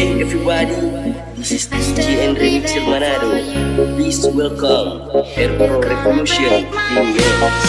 Hey everybody, this is DJ and Remix Manado. Please welcome Air Pro Revolution Remix.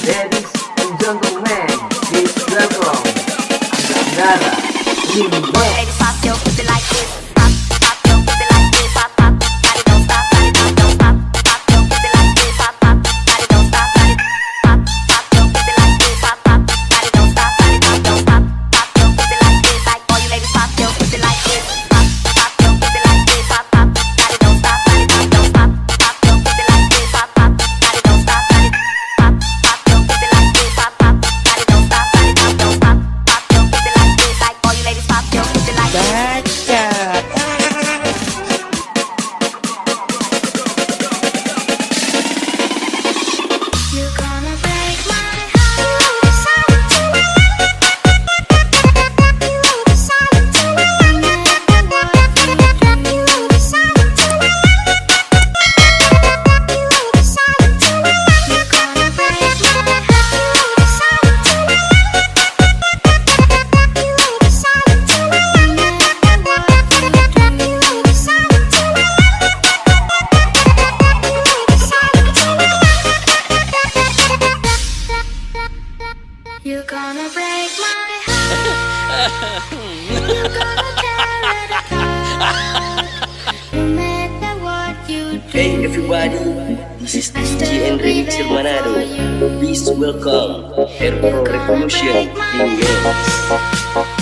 Ladies and gentlemen, please welcome Andara Remix. Ladies, pop your pussy like this. Pop, pop your pussy like this. Pop, pop, body don't stop, body don't stop. Pop your pussy like this. Pop, pop, body don't stop, body. Pop, pop your pussy like this. Pop, pop, body don't stop, body don't stop. Pop your pussy like this. Like all you ladies, pop your pussy like this. Pop, pop your pussy like this. Pop, pop, body don't stop, body don't stop. Pop your pussy like this. Pop, pop, body don't stop, body. Pop, pop your pussy like this. Pop, pop, body don't stop, body don't stop. Pop your pussy like this. Like all you ladies, pop your pussy like this. You're gonna break my heart. You decided to You decided to You decided to You're gonna break my heart. You decided to You decided to You're gonna break my heart. You're gonna tear it apart. No matter what you do. Hey everybody, this is DJ and Remix Manado. Please welcome Air Pro Revolution Remix.